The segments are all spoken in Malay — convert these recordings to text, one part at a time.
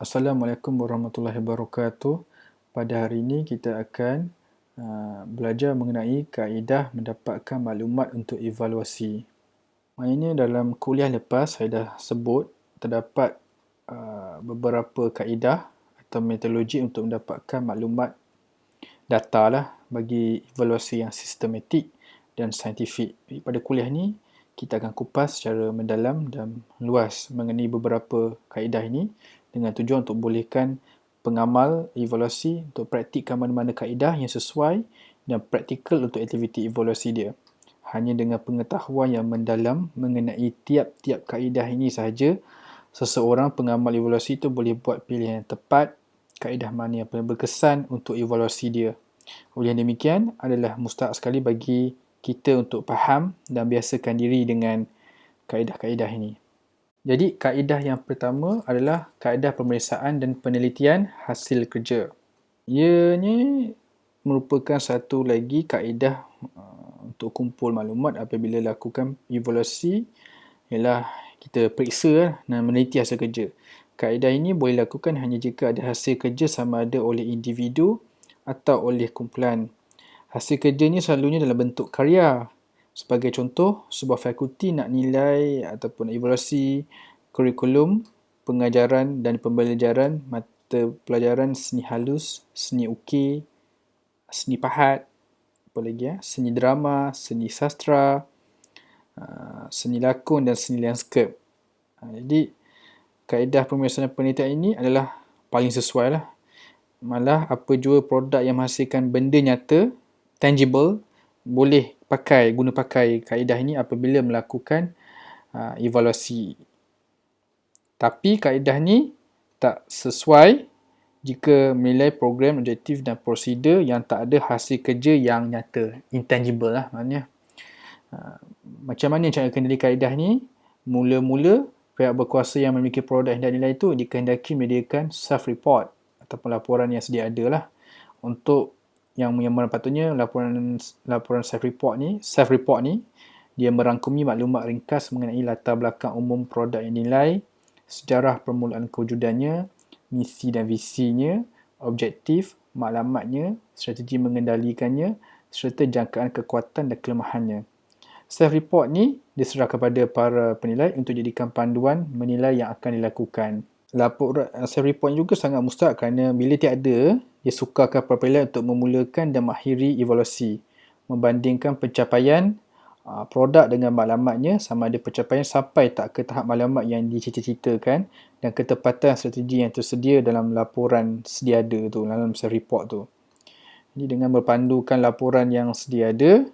Assalamualaikum warahmatullahi wabarakatuh. Pada hari ini kita akan belajar mengenai kaedah mendapatkan maklumat untuk evaluasi. Maknanya dalam kuliah lepas saya dah sebut terdapat beberapa kaedah atau metodologi untuk mendapatkan maklumat data lah bagi evaluasi yang sistematik dan saintifik. Pada kuliah ni kita akan kupas secara mendalam dan luas mengenai beberapa kaedah ini dengan tujuan untuk bolehkan pengamal evaluasi untuk praktikkan mana-mana kaedah yang sesuai dan praktikal untuk aktiviti evaluasi dia. Hanya dengan pengetahuan yang mendalam mengenai tiap-tiap kaedah ini sahaja, seseorang pengamal evaluasi itu boleh buat pilihan yang tepat, kaedah mana yang paling berkesan untuk evaluasi dia. Oleh demikian, adalah mustahak sekali bagi kita untuk faham dan biasakan diri dengan kaedah-kaedah ini. Jadi, kaedah yang pertama adalah kaedah pemeriksaan dan penelitian hasil kerja. Ianya merupakan satu lagi kaedah untuk kumpul maklumat apabila lakukan evaluasi, ialah kita periksa dan meneliti hasil kerja. Kaedah ini boleh dilakukan hanya jika ada hasil kerja sama ada oleh individu atau oleh kumpulan. Hasil kerja ni selalunya dalam bentuk karya. Sebagai contoh, sebuah fakulti nak nilai ataupun evaluasi kurikulum, pengajaran dan pembelajaran mata pelajaran seni halus, seni ukir, seni pahat, apa lagi seni drama, seni sastra, seni lakon dan seni landscape. Jadi, kaedah pemeriksaan penelitian ini adalah paling sesuai lah. Malah apa jua produk yang menghasilkan benda nyata, tangible, boleh guna pakai kaedah ini apabila melakukan evaluasi. Tapi kaedah ni tak sesuai jika menilai program, objektif dan prosedur yang tak ada hasil kerja yang nyata, intangible lah maknanya. Macam mana cara kendali kaedah ni? Mula-mula, pihak berkuasa yang memiliki produk yang dinilai itu dikehendaki menyediakan self-report ataupun laporan yang sedia ada lah. Untuk yang patutnya laporan self-report ni dia merangkumi maklumat ringkas mengenai latar belakang umum produk yang dinilai, sejarah permulaan kewujudannya, misi dan visinya, objektif, maklumatnya, strategi mengendalikannya, serta jangkaan kekuatan dan kelemahannya. Self-report ni diserah kepada para penilai untuk jadikan panduan menilai yang akan dilakukan. Laporan self-report juga sangat mustahak kerana bila tiada, dia sukarkan para penilai untuk memulakan dan mengakhiri evaluasi, membandingkan pencapaian produk dengan maklumatnya sama ada pencapaian sampai tak ke tahap maklumat yang dicita-citakan dan ketepatan strategi yang tersedia dalam laporan sedia ada tu, dalam self-report tu. Jadi dengan berpandukan laporan yang sedia ada,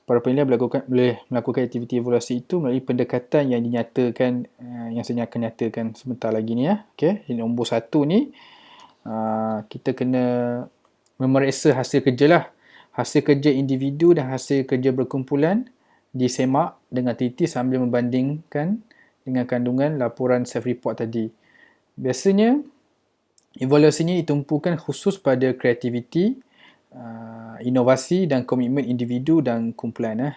para penilai boleh melakukan aktiviti evaluasi itu melalui pendekatan yang dinyatakan, yang saya akan nyatakan sebentar lagi ni ya. Okay. Jadi nombor 1 ni, kita kena memeriksa hasil kerja lah. Hasil kerja individu dan hasil kerja berkumpulan disemak dengan teliti sambil membandingkan dengan kandungan laporan self-report tadi. Biasanya, evaluasi ini ditumpukan khusus pada kreativiti, inovasi dan komitmen individu dan kumpulan.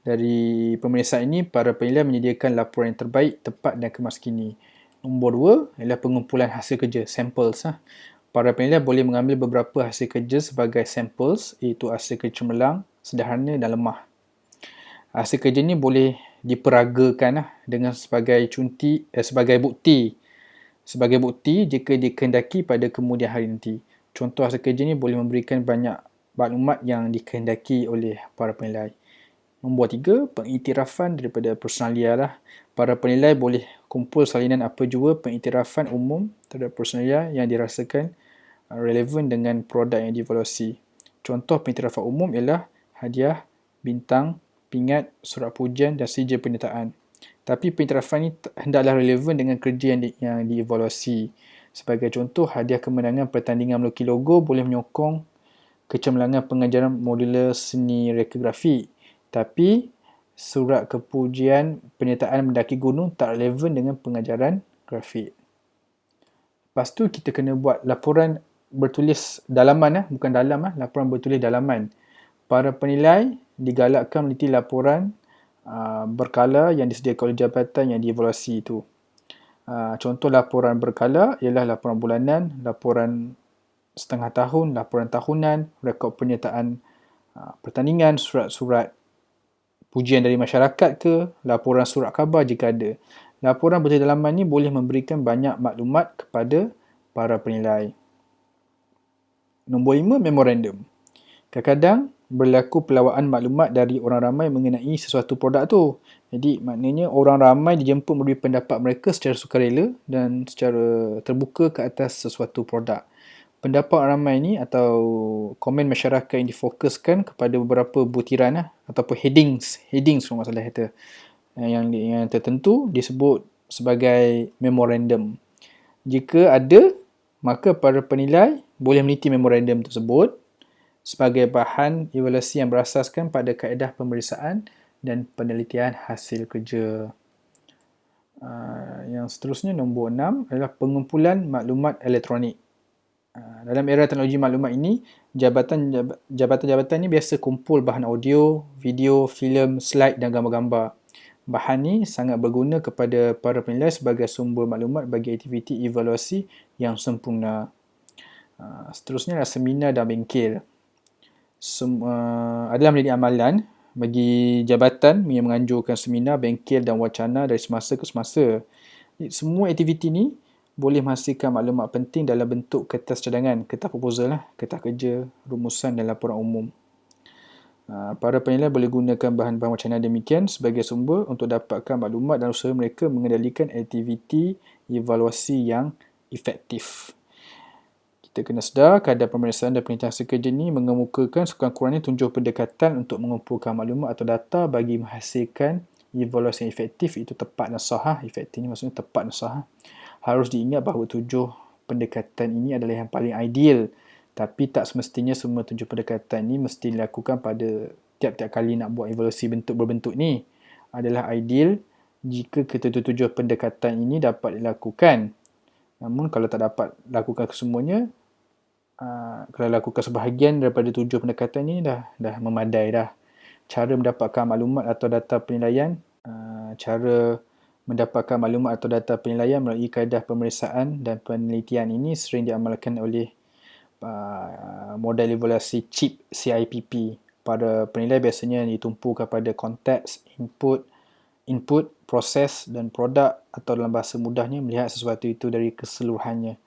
Dari pemeriksaan ini, para penilai menyediakan laporan yang terbaik, tepat dan kemaskini. Nombor 2 ialah pengumpulan hasil kerja, samples. Para penilai boleh mengambil beberapa hasil kerja sebagai samples, iaitu hasil kerja cemerlang, sederhana dan lemah. Hasil kerja ini boleh diperagakan dengan sebagai bukti. Sebagai bukti jika dikehendaki pada kemudian hari nanti. Contoh hasil kerja ini boleh memberikan banyak maklumat yang dikehendaki oleh para penilai. Nombor 3, pengiktirafan daripada personalia lah. Para penilai boleh kumpul salinan apa jua pengiktirafan umum terhadap personalia yang dirasakan relevan dengan produk yang dievaluasi. Contoh pengiktirafan umum ialah hadiah, bintang, pingat, surat pujian dan sijil penyertaan. Tapi pengiktirafan ini hendaklah relevan dengan kerja yang dievaluasi. Sebagai contoh, hadiah kemenangan pertandingan melukis logo boleh menyokong kecemerlangan pengajaran modular seni rekografi. Tapi, surat kepujian penyertaan mendaki gunung tak relevan dengan pengajaran grafik. Lepas tu, kita kena buat laporan bertulis dalaman, bukan dalam, laporan bertulis dalaman. Para penilai digalakkan meneliti laporan berkala yang disediakan oleh jabatan yang dievaluasi itu. Contoh laporan berkala ialah laporan bulanan, laporan setengah tahun, laporan tahunan, rekod penyertaan pertandingan, surat-surat pujian dari masyarakat ke, laporan surat khabar jika ada. Laporan berdalaman ini boleh memberikan banyak maklumat kepada para penilai. Nombor 5, memorandum. Kadang-kadang berlaku pelawaan maklumat dari orang ramai mengenai sesuatu produk tu. Jadi maknanya orang ramai dijemput memberi pendapat mereka secara sukarela dan secara terbuka ke atas sesuatu produk. Pendapat orang ramai ni atau komen masyarakat yang difokuskan kepada beberapa butiran ataupun headings kalau masalah kata yang tertentu disebut sebagai memorandum. Jika ada, maka para penilai boleh meneliti memorandum tersebut sebagai bahan evaluasi yang berasaskan pada kaedah pemeriksaan dan penelitian hasil kerja. Yang seterusnya, nombor 6 adalah pengumpulan maklumat elektronik. Dalam era teknologi maklumat ini, jabatan-jabatan ini biasa kumpul bahan audio, video, filem, slide dan gambar-gambar. Bahan ini sangat berguna kepada para penilai sebagai sumber maklumat bagi aktiviti evaluasi yang sempurna. Seterusnya adalah seminar dan bengkel. Adalah menjadi amalan bagi jabatan yang menganjurkan seminar, bengkel dan wacana dari semasa ke semasa. Semua aktiviti ini boleh menghasilkan maklumat penting dalam bentuk kertas cadangan, kertas proposal, kertas kerja, rumusan dan laporan umum. Para penilai boleh gunakan bahan-bahan wacana demikian sebagai sumber untuk dapatkan maklumat dan usaha mereka mengendalikan aktiviti evaluasi yang efektif. Kita kena sedar kadar pemeriksaan dan penelitian hasil kerja ini mengemukakan sekurang-kurangnya 7 pendekatan untuk mengumpulkan maklumat atau data bagi menghasilkan evaluasi yang efektif. Itu tepat dan sah. Efektif ini maksudnya tepat dan sah. Harus diingat bahawa 7 pendekatan ini adalah yang paling ideal. Tapi tak semestinya semua 7 pendekatan ini mesti dilakukan pada tiap-tiap kali nak buat evaluasi bentuk berbentuk ni. Adalah ideal jika ketujuh pendekatan ini dapat dilakukan. Namun kalau tak dapat lakukan kesemuanya, kalau lakukan sebahagian daripada 7 pendekatan ini dah memadai dah. Cara mendapatkan maklumat atau data penilaian, melalui kaedah pemeriksaan dan penelitian ini sering diamalkan oleh model evaluasi CHIP, CIPP. Para penilai biasanya ditumpu kepada konteks, input, proses dan produk, atau dalam bahasa mudahnya melihat sesuatu itu dari keseluruhannya,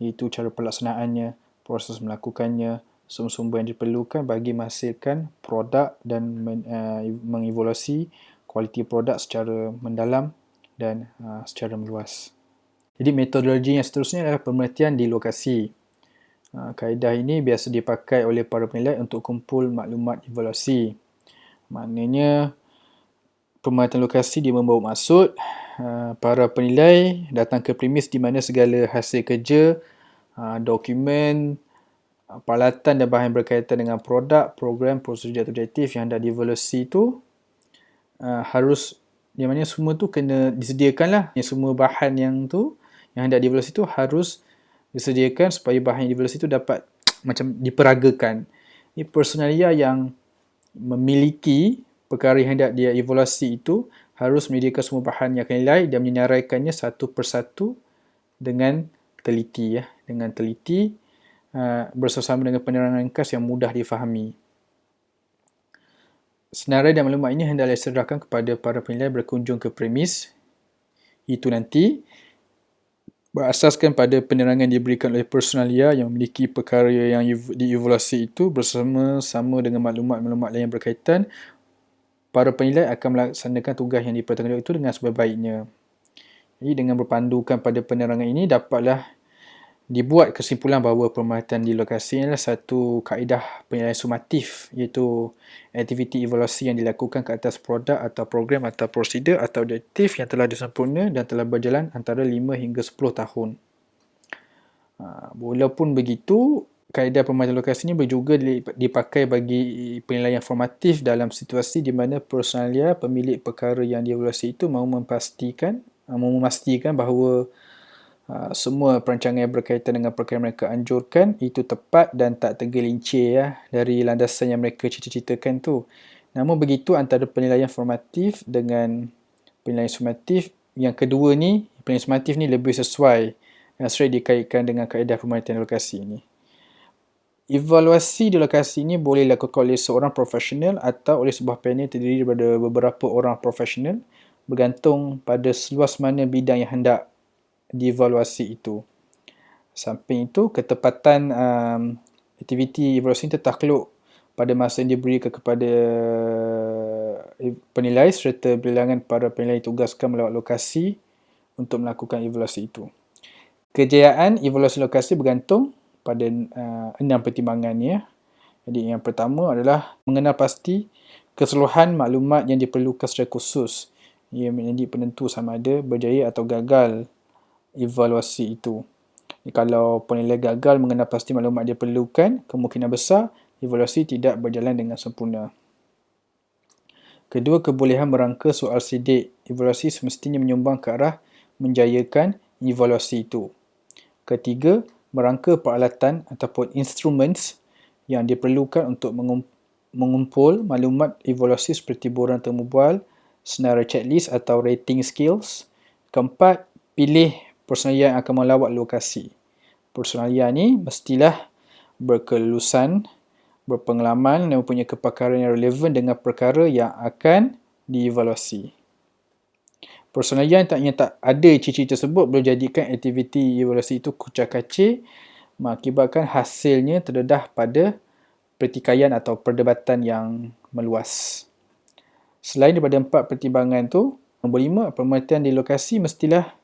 iaitu cara pelaksanaannya, proses melakukannya, sumber-sumber yang diperlukan bagi menghasilkan produk dan mengevaluasi kualiti produk secara mendalam dan secara meluas. Jadi metodologi yang seterusnya adalah pemerhatian di lokasi. Kaedah ini biasa dipakai oleh para penilai untuk kumpul maklumat evaluasi. Maknanya pemerhatian lokasi dia membawa maksud para penilai datang ke premis di mana segala hasil kerja, dokumen, peralatan dan bahan berkaitan dengan produk, program, prosedur atau objektif yang hendak dievaluasi itu harus, yang mana semua tu kena disediakan lah. Semua bahan yang hendak dievaluasi tu harus disediakan supaya bahan yang dievaluasi tu dapat macam diperagakan. Ini personalia yang memiliki perkara yang hendak dia evaluasi itu harus menyediakan semua bahan yang akan dinilai dan menyaraikannya satu persatu dengan teliti. Bersama dengan penerangan ringkas yang mudah difahami. Senarai dan maklumat ini hendaklah diserahkan kepada para penilai berkunjung ke premis itu nanti berasaskan pada penerangan diberikan oleh personalia yang memiliki perkara yang dievaluasi itu bersama-sama dengan maklumat-maklumat lain yang berkaitan. Para penilai akan melaksanakan tugas yang dipertanggungjawabkan itu dengan sebaik-baiknya. Jadi dengan berpandukan pada penerangan ini dapatlah dibuat kesimpulan bahawa pemerhatian di lokasi adalah satu kaedah penilaian sumatif, iaitu aktiviti evaluasi yang dilakukan ke atas produk atau program atau prosedur atau objektif yang telah disempurna dan telah berjalan antara 5 hingga 10 tahun. Walaupun begitu, kaedah pemerhatian lokasi ini juga dipakai bagi penilaian formatif dalam situasi di mana personalia pemilik perkara yang dievaluasi itu mahu memastikan bahawa semua perancangan yang berkaitan dengan perkara yang mereka anjurkan itu tepat dan tak tergelincir dari landasan yang mereka cita-citakan tu. Namun begitu, antara penilaian formatif dengan penilaian sumatif yang kedua ni, planning sumatif ni lebih sesuai dan sering dikaitkan dengan kaedah pemerhatian lokasi ni. Evaluasi di lokasi ini boleh dilakukan oleh seorang profesional atau oleh sebuah panel terdiri daripada beberapa orang profesional bergantung pada seluas mana bidang yang hendak dievaluasi itu. Samping itu, ketepatan aktiviti evaluasi tertakluk pada masa yang diberikan kepada penilai serta bilangan para penilai ditugaskan melawat lokasi untuk melakukan evaluasi itu. Kejayaan evaluasi lokasi bergantung pada 6 pertimbangannya. Jadi yang pertama adalah mengenal pasti keseluruhan maklumat yang diperlukan secara khusus. Ia menjadi penentu sama ada berjaya atau gagal evaluasi itu. Jadi, kalau penilai gagal mengenal pasti maklumat yang diperlukan, kemungkinan besar evaluasi tidak berjalan dengan sempurna. Kedua, kebolehan merangka soal sidik. Evaluasi semestinya menyumbang ke arah menjayakan evaluasi itu. Ketiga, merangka peralatan ataupun instruments yang diperlukan untuk mengumpul maklumat evaluasi seperti borang termobile, senarai checklist atau rating skills. Keempat, pilih personalia yang akan melawat lokasi. Personalia ni mestilah berkelulusan, berpengalaman dan mempunyai kepakaran yang relevan dengan perkara yang akan dievaluasi. Personalia yang tak ada ciri-ciri tersebut boleh jadikan aktiviti evaluasi itu kucak-kacir, mengakibatkan hasilnya terdedah pada pertikaian atau perdebatan yang meluas. Selain daripada 4 pertimbangan tu, nombor 5, pemerhatian di lokasi mestilah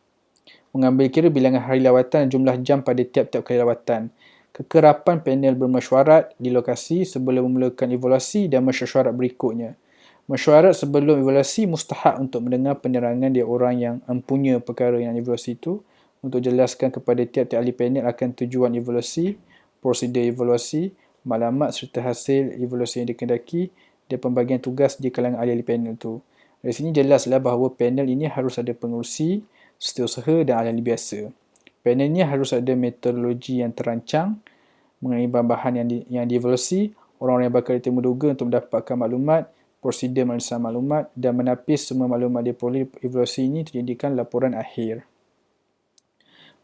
mengambil kira bilangan hari lawatan dan jumlah jam pada tiap-tiap kali lawatan. Kekerapan panel bermesyuarat di lokasi sebelum memulakan evaluasi dan mesyuarat berikutnya. Mesyuarat sebelum evaluasi mustahak untuk mendengar penerangan dari orang yang mempunyai perkara yang evaluasi itu untuk jelaskan kepada tiap-tiap ahli panel akan tujuan evaluasi, prosedur evaluasi, maklumat serta hasil evaluasi yang dikehendaki dan pembagian tugas di kalangan ahli-ahli panel itu. Dari sini jelaslah bahawa panel ini harus ada pengerusi, setiausaha dan ahli-ahli biasa. Panel ini harus ada metodologi yang terancang mengenai bahan-bahan yang dievaluasi, orang-orang yang bakal ditemuduga untuk mendapatkan maklumat, prosedur mengesan maklumat dan menapis semua maklumat diperoleh evaluasi ini dijadikan laporan akhir.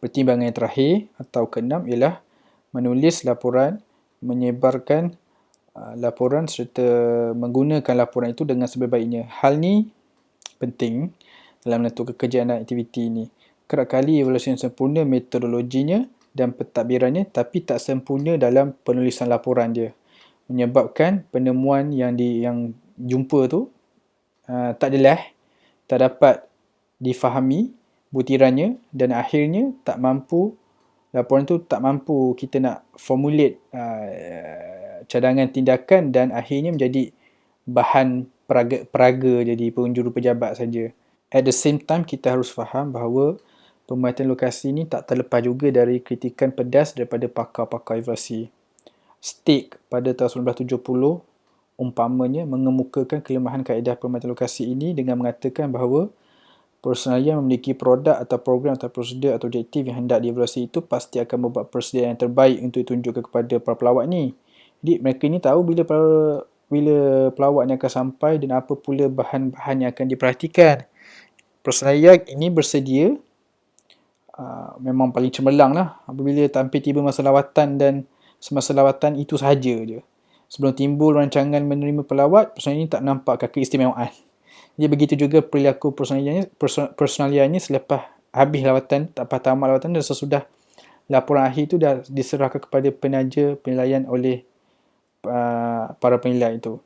Pertimbangan yang terakhir atau keenam ialah menulis laporan, menyebarkan laporan serta menggunakan laporan itu dengan sebaik-baiknya. Hal ni penting dalam menentukan kejayaan aktiviti ini. Kerap kali evaluasi yang sempurna metodologinya dan pentadbirannya tapi tak sempurna dalam penulisan laporan dia. Menyebabkan penemuan yang jumpa tu tak jelas, tak dapat difahami butirannya dan akhirnya laporan tu tak mampu kita nak formulate cadangan tindakan dan akhirnya menjadi bahan peraga jadi penjuru pejabat saja. At the same time, kita harus faham bahawa pemerhatian lokasi ni tak terlepas juga dari kritikan pedas daripada pakar-pakar evaluasi. Stick pada tahun 1970 umpamanya mengemukakan kelemahan kaedah pemerhatian lokasi ini dengan mengatakan bahawa personalia yang memiliki produk atau program atau prosedur atau objektif yang hendak dievaluasi itu pasti akan membuat persediaan yang terbaik untuk ditunjukkan kepada para pelawat ni. Jadi mereka ni tahu bila pelawat ni akan sampai dan apa pula bahan-bahan yang akan diperhatikan. Personalia ini bersedia memang paling cemerlang lah apabila tampil tiba masa lawatan dan semasa lawatan itu sahaja je. Sebelum timbul rancangan menerima pelawat, personalia ini tak nampak keistimewaan. Jadi begitu juga perilaku personalia ini selepas habis lawatan, tamat lawatan dan sesudah laporan akhir itu dah diserahkan kepada penaja penilaian oleh para penilai itu.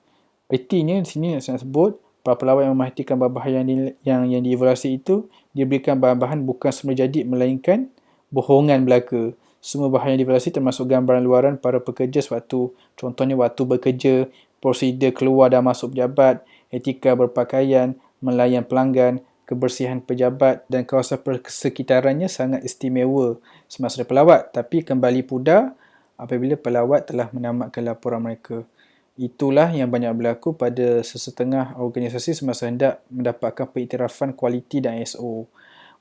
Artinya di sini saya sebut para pelawat yang memerhatikan bahan-bahan yang dievaluasi itu diberikan bahan-bahan bukan semula jadi melainkan bohongan belaka. Semua bahan yang dievaluasi termasuk gambaran luaran para pekerja sewaktu, contohnya waktu bekerja, prosedur keluar dan masuk pejabat, etika berpakaian, melayan pelanggan, kebersihan pejabat dan kawasan persekitarannya sangat istimewa semasa pelawat. Tapi kembali pudar apabila pelawat telah menamatkan laporan mereka. Itulah yang banyak berlaku pada sesetengah organisasi semasa hendak mendapatkan pengiktirafan kualiti dan ISO.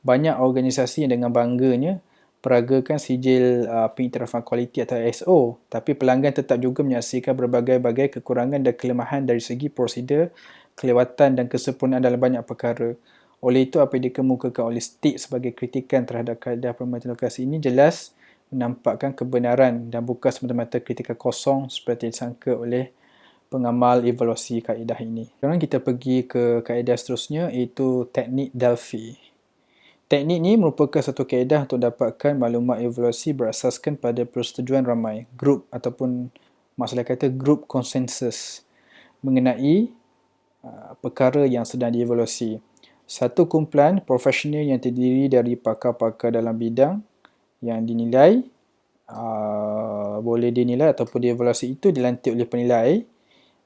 Banyak organisasi yang dengan bangganya peragakan sijil pengiktirafan kualiti atau ISO, tapi pelanggan tetap juga menyaksikan berbagai-bagai kekurangan dan kelemahan dari segi prosedur, kelewatan dan kesempurnaan dalam banyak perkara. Oleh itu, apa yang dikemukakan oleh Stick sebagai kritikan terhadap kaedah permainan lokasi ini jelas menampakkan kebenaran dan bukan semata-mata kritikan kosong seperti disangka oleh pengamal evaluasi kaedah ini. Sekarang kita pergi ke kaedah seterusnya, iaitu teknik Delphi. Teknik ini merupakan satu kaedah untuk dapatkan maklumat evaluasi berasaskan pada persetujuan ramai, grup ataupun maksudnya kata grup konsensus mengenai perkara yang sedang dievaluasi. Satu kumpulan profesional yang terdiri dari pakar-pakar dalam bidang yang dinilai, boleh dinilai ataupun dievaluasi itu dilantik oleh penilai.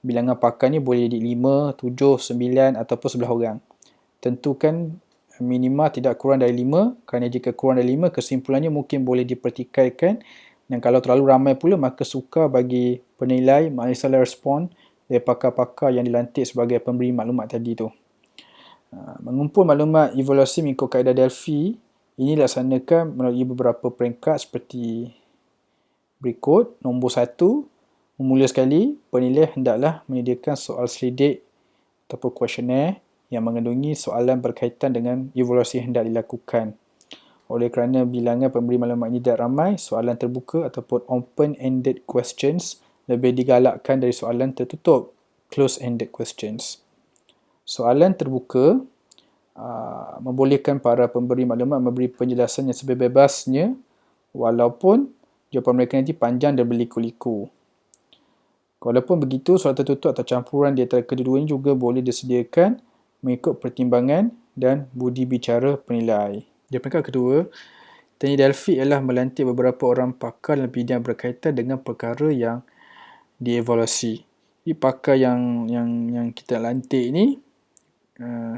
Bilangan pakar ni boleh jadi 5, 7, 9 ataupun 11 orang. Tentukan minima tidak kurang dari 5, kerana jika kurang dari 5, kesimpulannya mungkin boleh dipertikaikan, dan kalau terlalu ramai pula, maka sukar bagi penilai menganalisa respon dari pakar-pakar yang dilantik sebagai pemberi maklumat tadi tu. Mengumpul maklumat evaluasi mengikut kaedah Delphi ini dilaksanakan melalui beberapa peringkat seperti berikut. Nombor 1, bermula sekali, penilai hendaklah menyediakan soal selidik ataupun kuesioner yang mengandungi soalan berkaitan dengan evaluasi yang hendak dilakukan. Oleh kerana bilangan pemberi maklumat ini tidak ramai, soalan terbuka ataupun open-ended questions lebih digalakkan dari soalan tertutup, close-ended questions. Soalan terbuka membolehkan para pemberi maklumat memberi penjelasan yang sebebas-bebasnya walaupun jawapan mereka nanti panjang dan berliku-liku. Walaupun begitu, soalan tertutup atau campuran di antara kedua-duanya juga boleh disediakan mengikut pertimbangan dan budi bicara penilai. Di peringkat kedua, teknik Delphi ialah melantik beberapa orang pakar dalam bidang berkaitan dengan perkara yang dievaluasi. Jadi pakar yang kita lantik ni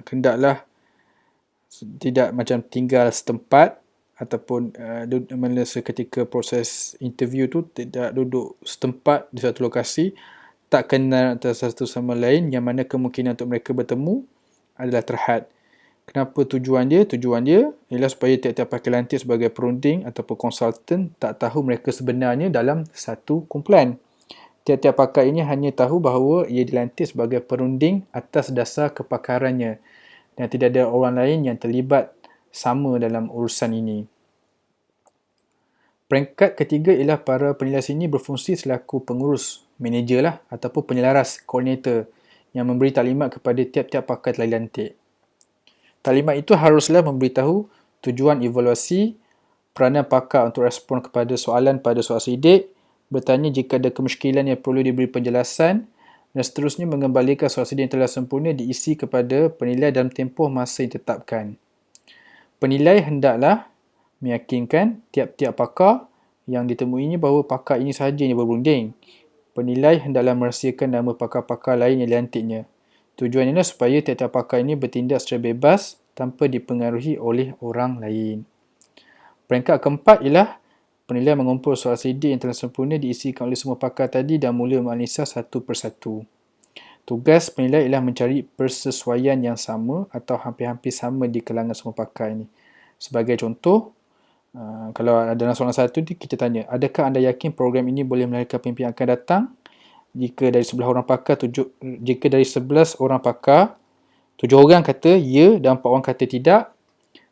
hendaklah tidak macam tinggal setempat ataupun seketika proses interview tu tidak duduk setempat di satu lokasi, tak kenal antara satu sama lain, yang mana kemungkinan untuk mereka bertemu adalah terhad. Kenapa tujuan dia? Tujuan dia ialah supaya tiap-tiap pakar lantik sebagai perunding ataupun konsultan tak tahu mereka sebenarnya dalam satu kumpulan. Tiap-tiap pakar ini hanya tahu bahawa ia dilantik sebagai perunding atas dasar kepakarannya dan tidak ada orang lain yang terlibat sama dalam urusan ini. Peringkat ketiga ialah para penilai sini berfungsi selaku pengurus, manager lah, ataupun penyelaras, koordinator yang memberi taklimat kepada tiap-tiap pakar telah dilantik. Taklimat itu haruslah memberitahu tujuan evaluasi, peranan pakar untuk respon kepada soalan pada soal selidik, bertanya jika ada kemusykilan yang perlu diberi penjelasan, dan seterusnya mengembalikan soal selidik yang telah sempurna diisi kepada penilai dalam tempoh masa yang ditetapkan. Penilai hendaklah meyakinkan tiap-tiap pakar yang ditemuinya bahawa pakar ini sahaja yang berunding. Penilai hendaklah merahsiakan nama pakar-pakar lain yang dilantiknya. Tujuannya adalah supaya tiap-tiap pakar ini bertindak secara bebas tanpa dipengaruhi oleh orang lain. Peringkat keempat ialah penilai mengumpul soal selidik yang telah sempurna diisikan oleh semua pakar tadi dan mula menganalisa satu persatu. Tugas penilai ialah mencari persesuaian yang sama atau hampir-hampir sama di kalangan semua pakar ini. Sebagai contoh, kalau dalam soalan satu kita tanya, adakah anda yakin program ini boleh melahirkan pemimpin yang akan datang? Jika dari 11 orang pakar, 7 orang kata ya dan 4 orang kata tidak,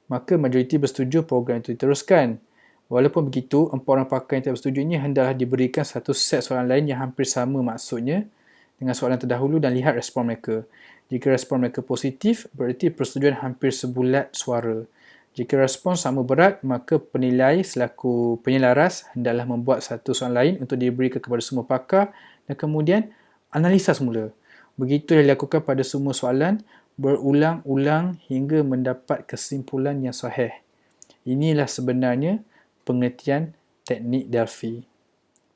maka majoriti bersetuju program itu diteruskan. Walaupun begitu, 4 orang pakar yang tidak bersetuju ini hendaklah diberikan satu set soalan lain yang hampir sama maksudnya dengan soalan terdahulu dan lihat respon mereka. Jika respon mereka positif, berarti persetujuan hampir sebulat suara. Jika respon sama berat, maka penilai selaku penyelaras hendaklah membuat satu soalan lain untuk diberikan kepada semua pakar dan kemudian analisa semula. Begitu yang dilakukan pada semua soalan, berulang-ulang hingga mendapat kesimpulan yang sahih. Inilah sebenarnya pengertian teknik Delphi.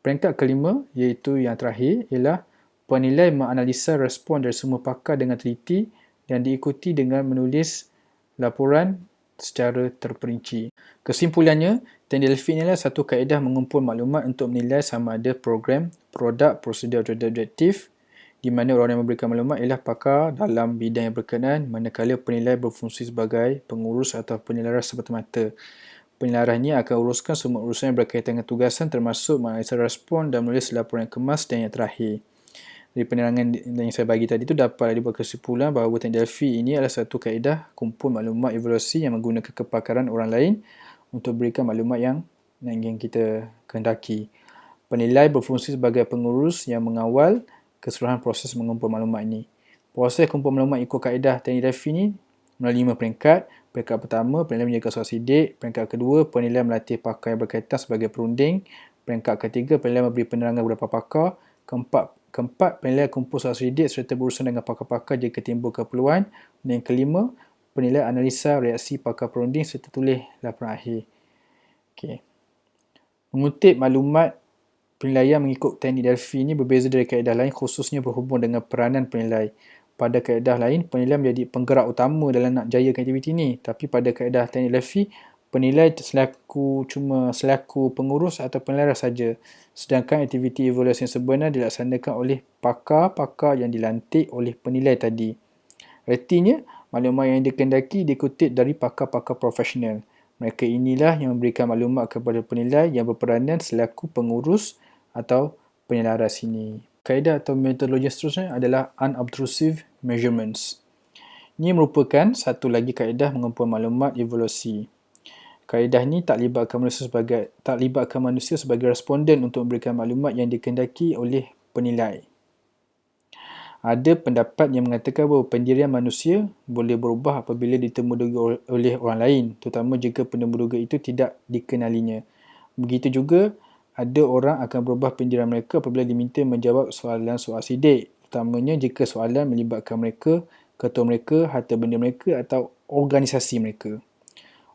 Peringkat kelima, iaitu yang terakhir, ialah penilai menganalisa respon dari semua pakar dengan teliti dan diikuti dengan menulis laporan secara terperinci. Kesimpulannya, teknik Delphi inilah satu kaedah mengumpul maklumat untuk menilai sama ada program, produk, prosedur atau objektif, di mana orang yang memberikan maklumat ialah pakar dalam bidang yang berkenaan, manakala penilai berfungsi sebagai pengurus atau penyelaras semata-mata. Penyelaras ini akan uruskan semua urusan yang berkaitan dengan tugasan termasuk menganalisa respon dan menulis laporan yang kemas dan yang terakhir. Dari penerangan yang saya bagi tadi tu dapat dibuat kesimpulan bahawa teknik Delphi ini adalah satu kaedah kumpul maklumat evaluasi yang menggunakan kepakaran orang lain untuk berikan maklumat yang kita kehendaki. Penilai berfungsi sebagai pengurus yang mengawal keseluruhan proses mengumpul maklumat ini. Proses kumpul maklumat ikut kaedah teknik Delphi ini melalui 5 peringkat. Peringkat pertama, penilai menjaga soal sidik. Peringkat kedua, penilai melatih pakar yang berkaitan sebagai perunding. Peringkat ketiga, penilai memberi penerangan beberapa pakar. Keempat, penilai kumpul soal sidik serta berurusan dengan pakar-pakar jika timbul keperluan. Dan yang kelima, penilai analisa reaksi pakar perunding serta tulis laporan akhir. Okay. Mengutip maklumat penilaian mengikut teknik Delphi ini berbeza dari kaedah lain khususnya berhubung dengan peranan penilai. Pada kaedah lain, penilai menjadi penggerak utama dalam nak jayakan aktiviti ini. Tapi pada kaedah teknik Delphi, penilai cuma selaku pengurus atau penilai saja. Sedangkan aktiviti evaluasi yang sebenar dilaksanakan oleh pakar-pakar yang dilantik oleh penilai tadi. Artinya, maklumat yang dikehendaki dikutip dari pakar-pakar profesional. Mereka inilah yang memberikan maklumat kepada penilai yang berperanan selaku pengurus atau penyelaras ini. Kaedah atau metodologi seterusnya adalah unobtrusive measurements. Ini merupakan satu lagi kaedah mengumpul maklumat evaluasi. Kaedah ini tak libatkan manusia sebagai responden untuk memberikan maklumat yang dikehendaki oleh penilai. Ada pendapat yang mengatakan bahawa pendirian manusia boleh berubah apabila ditemuduga oleh orang lain, terutama jika penemuduga itu tidak dikenalinya. Begitu juga, ada orang akan berubah pendirian mereka apabila diminta menjawab soalan-soal sidik, terutamanya jika soalan melibatkan mereka, ketua mereka, harta benda mereka atau organisasi mereka.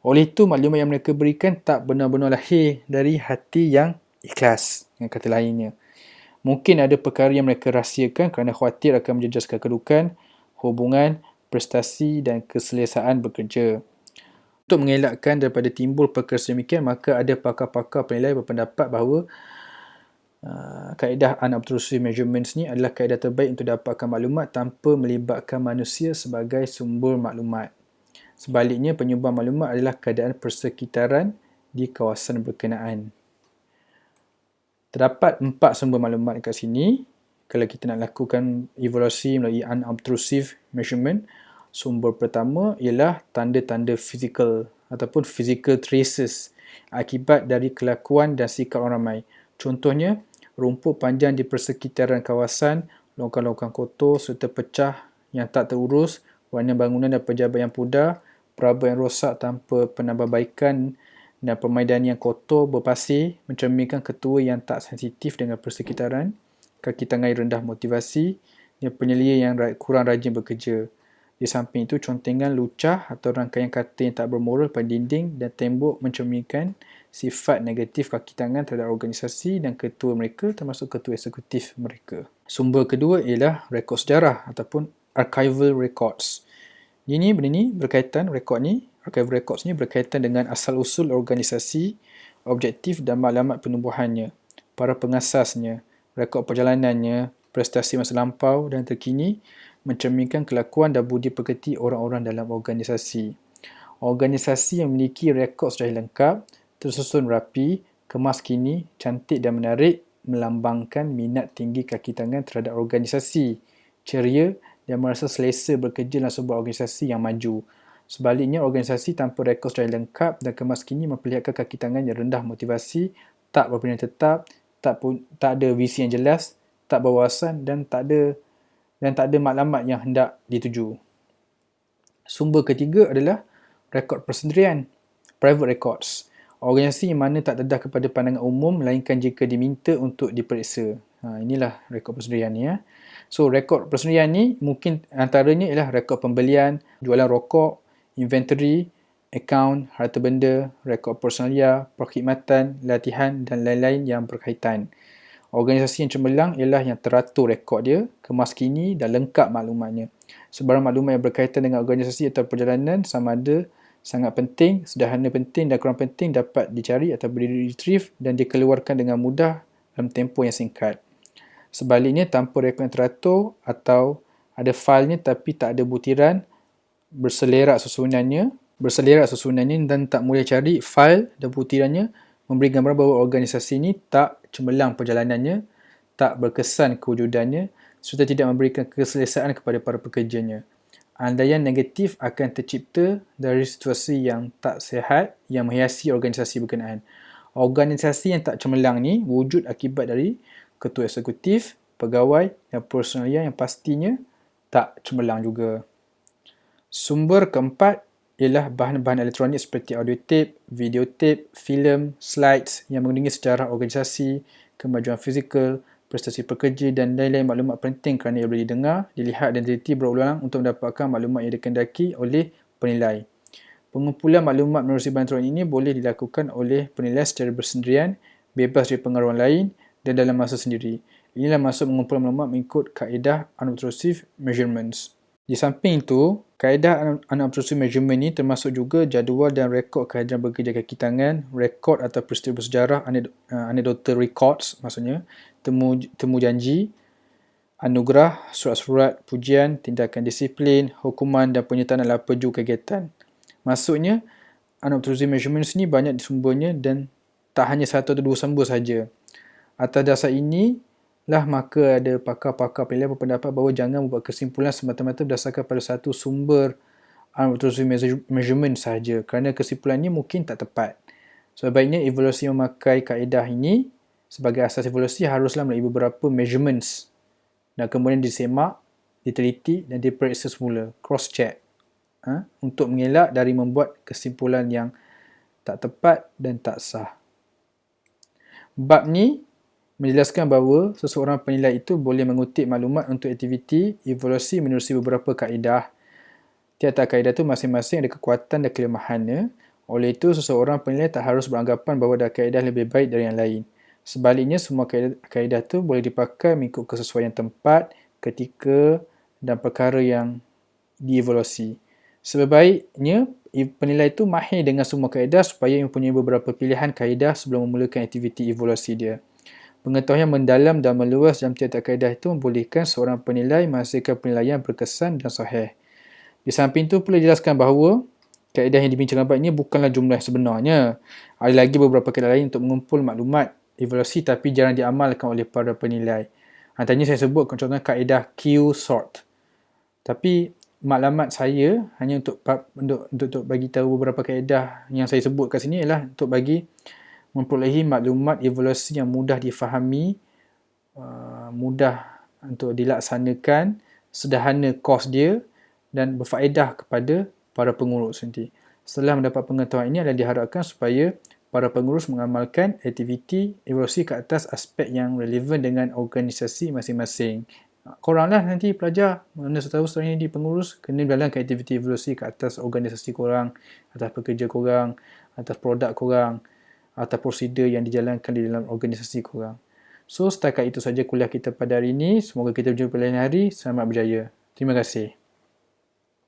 Oleh itu, maklumat yang mereka berikan tak benar-benar lahir dari hati yang ikhlas, dengan kata lainnya. Mungkin ada perkara yang mereka rahsiakan kerana khawatir akan menjejaskan kedudukan, hubungan, prestasi dan keselesaan bekerja. Untuk mengelakkan daripada timbul perkara sedemikian, maka ada pakar-pakar penilai berpendapat bahawa kaedah unobtrusive measurements ni adalah kaedah terbaik untuk dapatkan maklumat tanpa melibatkan manusia sebagai sumber maklumat. Sebaliknya, penyumbang maklumat adalah keadaan persekitaran di kawasan berkenaan. Terdapat 4 sumber maklumat dekat sini. Kalau kita nak lakukan evaluasi melalui unobtrusive measurement, sumber pertama ialah tanda-tanda fizikal ataupun physical traces akibat dari kelakuan dan sikap orang ramai. Contohnya, rumput panjang di persekitaran kawasan, longkang-longkang kotor serta pecah yang tak terurus, warna bangunan dan pejabat yang pudar, peraba yang rosak tanpa penambahbaikan dan permaidan yang kotor berpasir mencerminkan ketua yang tak sensitif dengan persekitaran, kaki tangan yang rendah motivasi, dan penyelia yang kurang rajin bekerja. Di samping itu, contengan lucah atau rangkaian kata yang tak bermoral pada dinding dan tembok mencerminkan sifat negatif kaki tangan terhadap organisasi dan ketua mereka termasuk ketua eksekutif mereka. Sumber kedua ialah rekod sejarah ataupun archival records. Benda ni berkaitan, archival records ni berkaitan dengan asal-usul organisasi, objektif dan maklumat penubuhannya, para pengasasnya, rekod perjalanannya, prestasi masa lampau dan terkini, mencerminkan kelakuan dan budi pekerti orang-orang dalam organisasi. Organisasi yang memiliki rekod sejarah lengkap, tersusun rapi, kemas kini, cantik dan menarik, melambangkan minat tinggi kaki tangan terhadap organisasi, ceria dan merasa selesa bekerja dalam sebuah organisasi yang maju. Sebaliknya, organisasi tanpa rekod sejarah lengkap dan kemas kini memperlihatkan kaki tangan yang rendah motivasi, tak berpindah tetap, tak ada visi yang jelas, tak berwawasan dan tak ada maklumat yang hendak dituju. Sumber ketiga adalah rekod persendirian, private records. Organisasi yang mana tak dedah kepada pandangan umum melainkan jika diminta untuk diperiksa. Inilah rekod persendirian ni. So, rekod persendirian ni mungkin antaranya ialah rekod pembelian, jualan rokok, inventory, akaun, harta benda, rekod personalia, perkhidmatan, latihan dan lain-lain yang berkaitan. Organisasi yang cemerlang ialah yang teratur rekod dia, kemas kini dan lengkap maklumatnya. Sebarang maklumat yang berkaitan dengan organisasi atau perjalanan sama ada sangat penting, sederhana penting dan kurang penting dapat dicari atau di-retrieve dan dikeluarkan dengan mudah dalam tempoh yang singkat. Sebaliknya, tanpa rekod yang teratur atau ada failnya tapi tak ada butiran, berselerak susunannya dan tak boleh cari fail dan butirannya, memberi gambaran bahawa organisasi ini tak cemerlang perjalanannya, tak berkesan kewujudannya, serta tidak memberikan keselesaan kepada para pekerjanya. Andaian negatif akan tercipta dari situasi yang tak sihat yang menghiasi organisasi berkenaan. Organisasi yang tak cemerlang ni wujud akibat dari ketua eksekutif, pegawai dan personalia yang pastinya tak cemerlang juga. Sumber keempat ialah bahan-bahan elektronik seperti audio tape, video tape, filem, slides yang mengandungi sejarah organisasi, kemajuan fizikal, prestasi pekerja dan lain-lain maklumat penting kerana ia boleh didengar, dilihat dan diteliti berulang-ulang untuk mendapatkan maklumat yang dikehendaki oleh penilai. Pengumpulan maklumat menerusi bahan elektronik ini boleh dilakukan oleh penilai secara bersendirian, bebas dari pengaruh orang lain dan dalam masa sendiri. Inilah maksud mengumpul maklumat mengikut kaedah unobtrusive measurements. Di samping itu, kaedah unobtrusive measurement ini termasuk juga jadual dan rekod kehadiran bekerja kaki tangan, rekod atau peristiwa bersejarah, anecdotal records maksudnya, temu janji, anugerah, surat-surat, pujian, tindakan disiplin, hukuman dan penyertaan adalah peju kegiatan. Maksudnya, unobtrusive measurements ni banyak sumbernya dan tak hanya satu atau dua sumber saja. Atas dasar ini, maka ada pakar-pakar penilaian berpendapat bahawa jangan membuat kesimpulan semata-mata berdasarkan pada satu sumber unobtrusive measurement sahaja kerana kesimpulan ini mungkin tak tepat. Sebaiknya evaluasi memakai kaedah ini sebagai asas evaluasi haruslah melalui beberapa measurements dan kemudian disemak, diteliti dan diperiksa semula, cross-check untuk mengelak dari membuat kesimpulan yang tak tepat dan tak sah. Bab ni menjelaskan bahawa seseorang penilai itu boleh mengutip maklumat untuk aktiviti evaluasi menerusi beberapa kaedah. Tiap-tiap kaedah itu masing-masing ada kekuatan dan kelemahannya. Oleh itu, seseorang penilai tak harus beranggapan bahawa ada kaedah lebih baik dari yang lain. Sebaliknya, semua kaedah itu boleh dipakai mengikut kesesuaian tempat, ketika dan perkara yang dievaluasi. Sebaiknya, penilai itu mahir dengan semua kaedah supaya mempunyai beberapa pilihan kaedah sebelum memulakan aktiviti evaluasi dia. Pengetahuan yang mendalam dan meluas dalam tiap-tiap kaedah itu membolehkan seorang penilai menghasilkan penilaian berkesan dan sahih. Di samping itu, perlu dijelaskan bahawa kaedah yang dibincangkan bab ini bukanlah jumlah sebenarnya. Ada lagi beberapa kaedah lain untuk mengumpul maklumat evaluasi tapi jarang diamalkan oleh para penilai. Antaranya saya sebut contohnya kaedah Q-sort. Tapi maklumat saya hanya untuk bagi tahu beberapa kaedah yang saya sebut kat sini ialah untuk bagi memperolehi maklumat evaluasi yang mudah difahami, mudah untuk dilaksanakan, sederhana kos dia dan berfaedah kepada para pengurus nanti. Setelah mendapat pengetahuan ini adalah diharapkan supaya para pengurus mengamalkan aktiviti evaluasi ke atas aspek yang relevan dengan organisasi masing-masing. Koranglah nanti pelajar, mana saya tahu setelah ini pengurus, kena jalankan aktiviti evaluasi ke atas organisasi korang, atas pekerja korang, atas produk korang, atau prosedur yang dijalankan di dalam organisasi korang. So, setakat itu saja kuliah kita pada hari ini. Semoga kita berjumpa lain hari. Selamat berjaya. Terima kasih.